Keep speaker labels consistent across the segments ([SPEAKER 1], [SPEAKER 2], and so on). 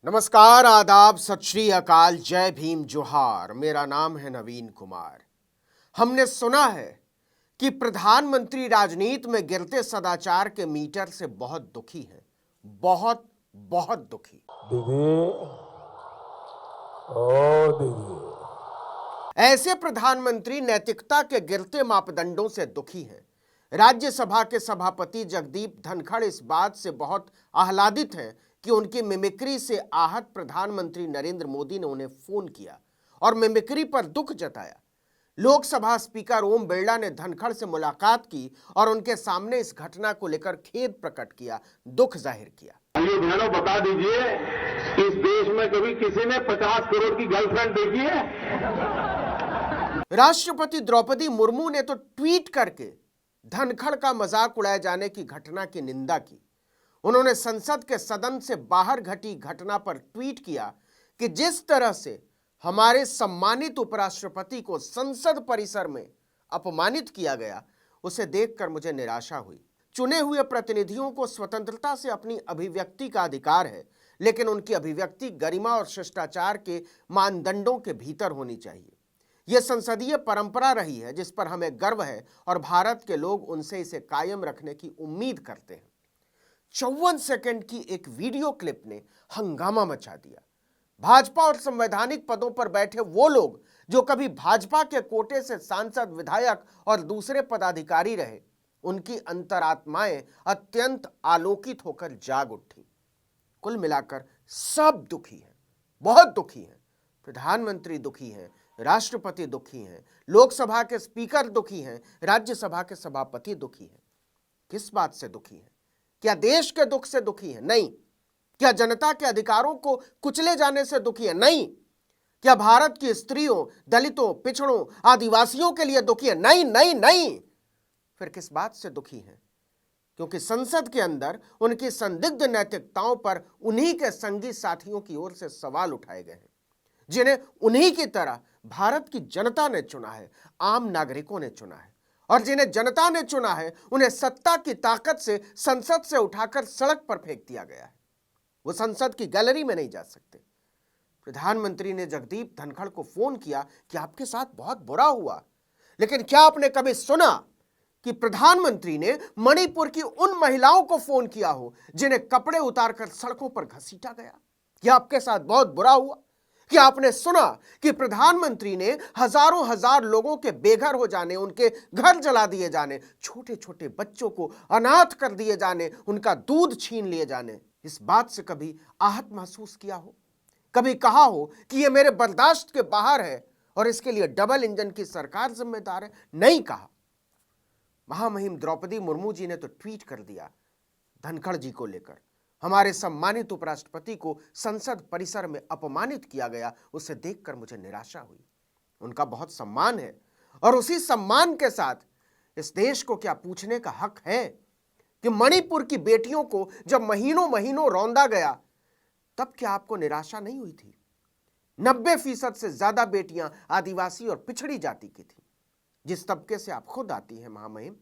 [SPEAKER 1] नमस्कार, आदाब, सत श्री अकाल, जय भीम, जोहार। मेरा नाम है नवीन कुमार। हमने सुना है कि प्रधानमंत्री राजनीति में गिरते सदाचार के मीटर से बहुत दुखी हैं, बहुत बहुत दुखी।
[SPEAKER 2] दीदी, ओ दीदी।
[SPEAKER 1] ऐसे प्रधानमंत्री नैतिकता के गिरते मापदंडों से दुखी हैं। राज्यसभा के सभापति जगदीप धनखड़ इस बात से बहुत आह्लादित हैं कि उनकी मिमिक्री से आहत प्रधानमंत्री नरेंद्र मोदी ने उन्हें फोन किया और मिमिक्री पर दुख जताया। लोकसभा स्पीकर ओम बिरला ने धनखड़ से मुलाकात की और उनके सामने इस घटना को लेकर खेद प्रकट किया, दुख जाहिर किया।
[SPEAKER 3] ये ध्यान बता दीजिए, इस देश में कभी किसी ने 50 करोड़ की गर्लफ्रेंड देखी है?
[SPEAKER 1] राष्ट्रपति द्रौपदी मुर्मू ने तो ट्वीट करके धनखड़ का मजाक उड़ाए जाने की घटना की निंदा की। उन्होंने संसद के सदन से बाहर घटी घटना पर ट्वीट किया कि जिस तरह से हमारे सम्मानित उपराष्ट्रपति को संसद परिसर में अपमानित किया गया, उसे देखकर मुझे निराशा हुई। चुने हुए प्रतिनिधियों को स्वतंत्रता से अपनी अभिव्यक्ति का अधिकार है, लेकिन उनकी अभिव्यक्ति गरिमा और शिष्टाचार के मानदंडों के भीतर होनी चाहिए। यह संसदीय परंपरा रही है जिस पर हमें गर्व है और भारत के लोग उनसे इसे कायम रखने की उम्मीद करते हैं। 54 सेकंड की एक वीडियो क्लिप ने हंगामा मचा दिया। भाजपा और संवैधानिक पदों पर बैठे वो लोग जो कभी भाजपा के कोटे से सांसद, विधायक और दूसरे पदाधिकारी रहे, उनकी अंतरात्माएं अत्यंत आलोकित होकर जाग उठी। कुल मिलाकर सब दुखी हैं, बहुत दुखी हैं। प्रधानमंत्री दुखी हैं, राष्ट्रपति दुखी हैं, लोकसभा के स्पीकर दुखी हैं, राज्यसभा के सभापति दुखी हैं। किस बात से दुखी हैं? क्या देश के दुख से दुखी है? नहीं। क्या जनता के अधिकारों को कुचले जाने से दुखी है? नहीं। क्या भारत की स्त्रियों, दलितों, पिछड़ों, आदिवासियों के लिए दुखी है? नहीं नहीं नहीं। फिर किस बात से दुखी हैं? क्योंकि संसद के अंदर उनकी संदिग्ध नैतिकताओं पर उन्हीं के संगी साथियों की ओर से सवाल उठाए गए हैं, जिन्हें उन्हीं की तरह भारत की जनता ने चुना है, आम नागरिकों ने चुना है। और जिन्हें जनता ने चुना है, उन्हें सत्ता की ताकत से संसद से उठाकर सड़क पर फेंक दिया गया है। वो संसद की गैलरी में नहीं जा सकते। प्रधानमंत्री ने जगदीप धनखड़ को फोन किया कि आपके साथ बहुत बुरा हुआ, लेकिन क्या आपने कभी सुना कि प्रधानमंत्री ने मणिपुर की उन महिलाओं को फोन किया हो जिन्हें कपड़े उतारकर सड़कों पर घसीटा गया? क्या आपके साथ बहुत बुरा हुआ? क्या आपने सुना कि प्रधानमंत्री ने हजारों हजार लोगों के बेघर हो जाने, उनके घर जला दिए जाने, छोटे छोटे बच्चों को अनाथ कर दिए जाने, उनका दूध छीन लिए जाने, इस बात से कभी आहत महसूस किया हो? कभी कहा हो कि यह मेरे बर्दाश्त के बाहर है और इसके लिए डबल इंजन की सरकार जिम्मेदार है? नहीं कहा। महामहिम द्रौपदी मुर्मू जी ने तो ट्वीट कर दिया, धनखड़ जी को लेकर, हमारे सम्मानित उपराष्ट्रपति को संसद परिसर में अपमानित किया गया, उसे देखकर मुझे निराशा हुई। उनका बहुत सम्मान है और उसी सम्मान के साथ इस देश को क्या पूछने का हक है कि मणिपुर की बेटियों को जब महीनों महीनों रौंदा गया, तब क्या आपको निराशा नहीं हुई थी? 90% से ज्यादा बेटियां आदिवासी और पिछड़ी जाति की थी, जिस तबके से आप खुद आती हैं महामहिम।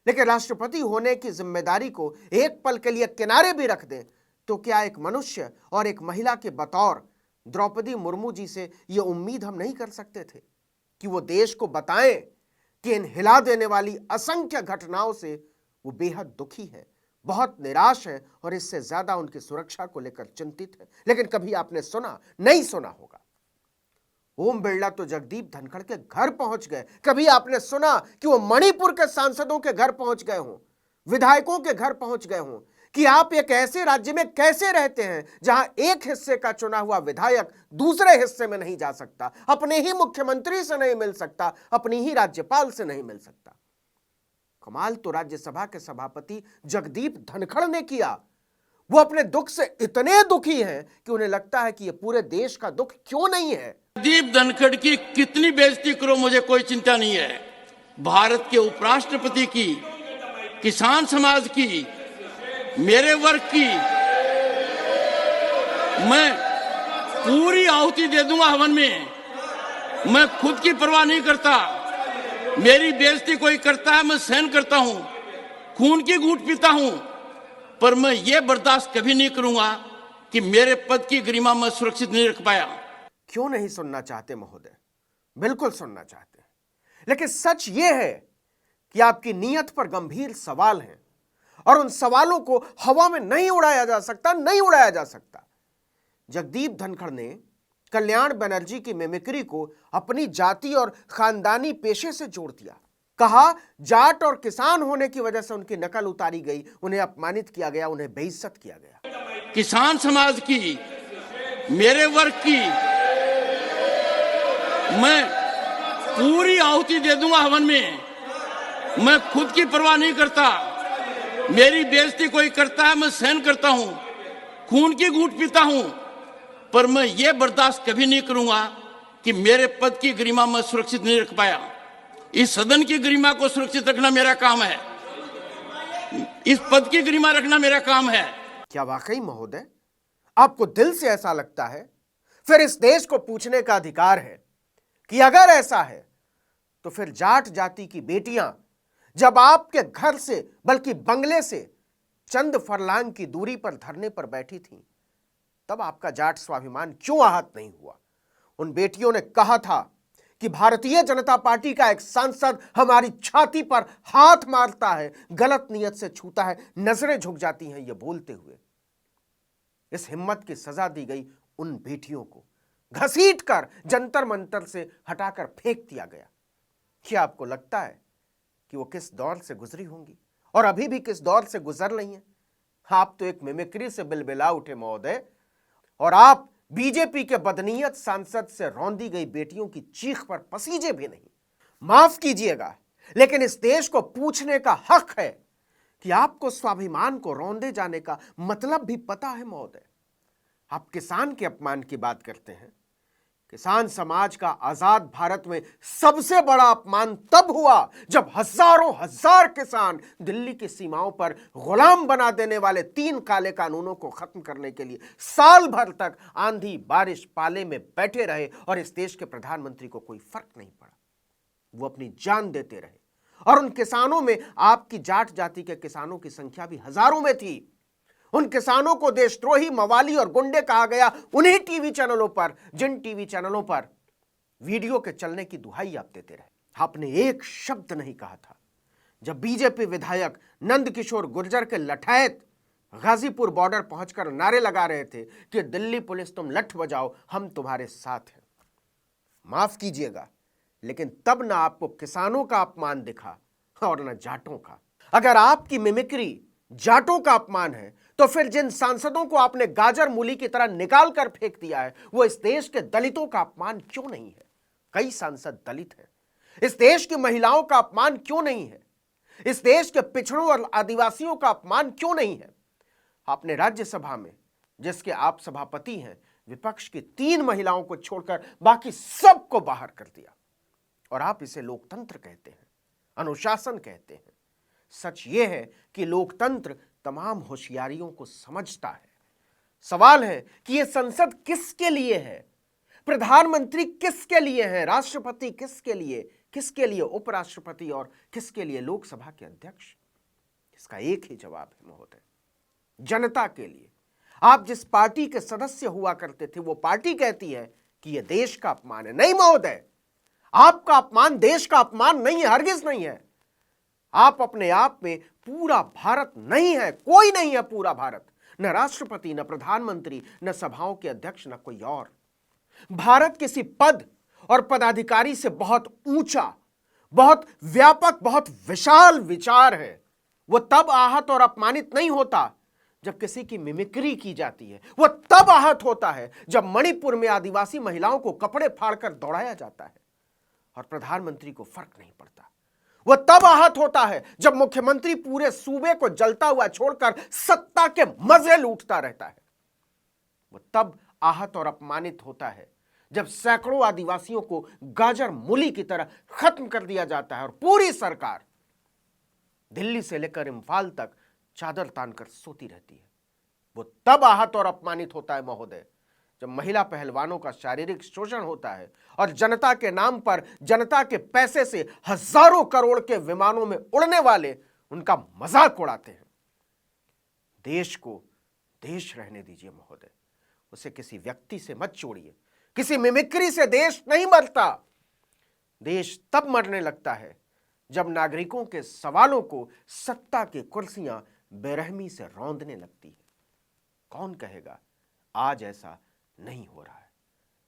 [SPEAKER 1] लेकिन राष्ट्रपति होने की जिम्मेदारी को एक पल के लिए किनारे भी रख दें तो क्या एक मनुष्य और एक महिला के बतौर द्रौपदी मुर्मू जी से यह उम्मीद हम नहीं कर सकते थे कि वो देश को बताएं कि इन हिला देने वाली असंख्य घटनाओं से वो बेहद दुखी है, बहुत निराश है और इससे ज्यादा उनकी सुरक्षा को लेकर चिंतित है? लेकिन कभी आपने सुना? नहीं सुना होगा। ओम बिरला तो जगदीप धनखड़ के घर पहुंच गए। कभी आपने सुना कि वो मणिपुर के सांसदों के घर पहुंच गए हों, विधायकों के घर पहुंच गए हों? कि आप एक ऐसे राज्य में कैसे रहते हैं जहां एक हिस्से का चुना हुआ विधायक दूसरे हिस्से में नहीं जा सकता, अपने ही मुख्यमंत्री से नहीं मिल सकता, अपनी ही राज्यपाल से नहीं मिल सकता? कमाल तो राज्यसभा के सभापति जगदीप धनखड़ ने किया। वो अपने दुख से इतने दुखी हैं कि उन्हें लगता है कि यह पूरे देश का दुख क्यों नहीं है।
[SPEAKER 4] जगदीप धनखड़ की कितनी बेइज्जती करो, मुझे कोई चिंता नहीं है। भारत के उपराष्ट्रपति की, किसान समाज की, मेरे वर्ग की मैं पूरी आहुति दे दूंगा हवन में। मैं खुद की परवाह नहीं करता। मेरी बेइज्जती कोई करता है, मैं सहन करता हूं, खून की घूंट पीता हूं, पर मैं ये बर्दाश्त कभी नहीं करूंगा कि मेरे पद की गरिमा मैं सुरक्षित नहीं रख पाया।
[SPEAKER 1] क्यों नहीं सुनना चाहते महोदय? बिल्कुल सुनना चाहते हैं, लेकिन सच यह है कि आपकी नीयत पर गंभीर सवाल हैं और उन सवालों को हवा में नहीं उड़ाया जा सकता, नहीं उड़ाया जा सकता। जगदीप धनखड़ ने कल्याण बनर्जी की मिमिक्री को अपनी जाति और खानदानी पेशे से जोड़ दिया। कहा जाट और किसान होने की वजह से उनकी नकल उतारी गई, उन्हें अपमानित किया गया, उन्हें बेइज्जत किया गया।
[SPEAKER 4] किसान समाज की, मेरे वर्ग की मैं पूरी आहुति दे दूंगा हवन में। मैं खुद की परवाह नहीं करता। मेरी बेइज्जती कोई करता है, मैं सहन करता हूं, खून की घूंट पीता हूं, पर मैं ये बर्दाश्त कभी नहीं करूंगा कि मेरे पद की गरिमा मैं सुरक्षित नहीं रख पाया। इस सदन की गरिमा को सुरक्षित रखना मेरा काम है, इस पद की गरिमा रखना मेरा काम है।
[SPEAKER 1] क्या वाकई महोदय आपको दिल से ऐसा लगता है? फिर इस देश को पूछने का अधिकार है कि अगर ऐसा है तो फिर जाट जाति की बेटियां जब आपके घर से बल्कि बंगले से चंद फरलांग की दूरी पर धरने पर बैठी थीं, तब आपका जाट स्वाभिमान क्यों आहत नहीं हुआ? उन बेटियों ने कहा था कि भारतीय जनता पार्टी का एक सांसद हमारी छाती पर हाथ मारता है, गलत नियत से छूता है, नजरें झुक जाती हैं ये बोलते हुए। इस हिम्मत की सजा दी गई उन बेटियों को, घसीट कर जंतर मंतर से हटाकर फेंक दिया गया। क्या आपको लगता है कि वो किस दौर से गुजरी होंगी और अभी भी किस दौर से गुजर रही हैं? आप तो एक मिमिक्री से बिलबिला उठे महोदय, और आप बीजेपी के बदनीयत सांसद से रौंदी गई बेटियों की चीख पर पसीजे भी नहीं। माफ कीजिएगा, लेकिन इस देश को पूछने का हक है कि आपको स्वाभिमान को रौंदे जाने का मतलब भी पता है महोदय? आप किसान के अपमान की बात करते हैं। किसान समाज का आजाद भारत में सबसे बड़ा अपमान तब हुआ जब हजारों हजार किसान दिल्ली की सीमाओं पर गुलाम बना देने वाले 3 काले कानूनों को खत्म करने के लिए साल भर तक आंधी बारिश पाले में बैठे रहे और इस देश के प्रधानमंत्री को कोई फर्क नहीं पड़ा। वो अपनी जान देते रहे और उन किसानों में आपकी जाट जाति के किसानों की संख्या भी हजारों में थी। उन किसानों को देशद्रोही, मवाली और गुंडे कहा गया उन्हीं टीवी चैनलों पर, जिन टीवी चैनलों पर वीडियो के चलने की दुहाई आप देते रहे। आपने एक शब्द नहीं कहा था जब बीजेपी विधायक नंद किशोर गुर्जर के लठायत गाजीपुर बॉर्डर पहुंचकर नारे लगा रहे थे कि दिल्ली पुलिस तुम लठ बजाओ, हम तुम्हारे साथ हैं। माफ कीजिएगा, लेकिन तब ना आपको किसानों का अपमान दिखा और न जाटों का। अगर आपकी मिमिक्री जाटों का अपमान है तो फिर जिन सांसदों को आपने गाजर मूली की तरह निकाल कर फेंक दिया है वो इस देश के दलितों का अपमान क्यों नहीं है? कई सांसद दलित हैं। इस देश की महिलाओं का अपमान क्यों नहीं है? इस देश के पिछड़ों और आदिवासियों का अपमान क्यों नहीं है? आपने राज्यसभा में, जिसके आप सभापति हैं, विपक्ष की 3 महिलाओं को छोड़कर बाकी सबको बाहर कर दिया और आप इसे लोकतंत्र कहते हैं, अनुशासन कहते हैं। सच यह है कि लोकतंत्र तमाम होशियारियों को समझता है। सवाल है कि यह संसद किसके लिए है? प्रधानमंत्री किसके लिए है? राष्ट्रपति किसके लिए उपराष्ट्रपति और किसके लिए लोकसभा के अध्यक्ष? इसका एक ही जवाब है महोदय, जनता के लिए। आप जिस पार्टी के सदस्य हुआ करते थे वो पार्टी कहती है कि यह देश का अपमान है। नहीं महोदय, आपका अपमान देश का अपमान नहीं है, हरगिज नहीं है। आप अपने आप में पूरा भारत नहीं है, कोई नहीं है पूरा भारत, न राष्ट्रपति, न प्रधानमंत्री, न सभाओं के अध्यक्ष, न कोई और। भारत किसी पद और पदाधिकारी से बहुत ऊंचा, बहुत व्यापक, बहुत विशाल विचार है। वो तब आहत और अपमानित नहीं होता जब किसी की मिमिक्री की जाती है। वो तब आहत होता है जब मणिपुर में आदिवासी महिलाओं को कपड़े फाड़कर दौड़ाया जाता है और प्रधानमंत्री को फर्क नहीं पड़ता। वह तब आहत होता है जब मुख्यमंत्री पूरे सूबे को जलता हुआ छोड़कर सत्ता के मजे लूटता रहता है। वह तब आहत और अपमानित होता है जब सैकड़ों आदिवासियों को गाजर मूली की तरह खत्म कर दिया जाता है और पूरी सरकार दिल्ली से लेकर इम्फाल तक चादर तानकर सोती रहती है। वो तब आहत और अपमानित होता है महोदय जब महिला पहलवानों का शारीरिक शोषण होता है और जनता के नाम पर, जनता के पैसे से हजारों करोड़ के विमानों में उड़ने वाले उनका मजाक उड़ाते हैं। देश को देश रहने दीजिए महोदय। उसे किसी व्यक्ति से मत जोड़िए। किसी मिमिक्री से देश नहीं मरता। देश तब मरने लगता है जब नागरिकों के सवालों को सत्ता की कुर्सियां बेरहमी से रौंदने लगती है। कौन कहेगा आज ऐसा नहीं हो रहा है।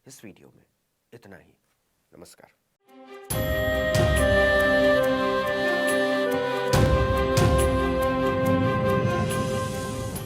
[SPEAKER 1] इस वीडियो में इतना ही। नमस्कार।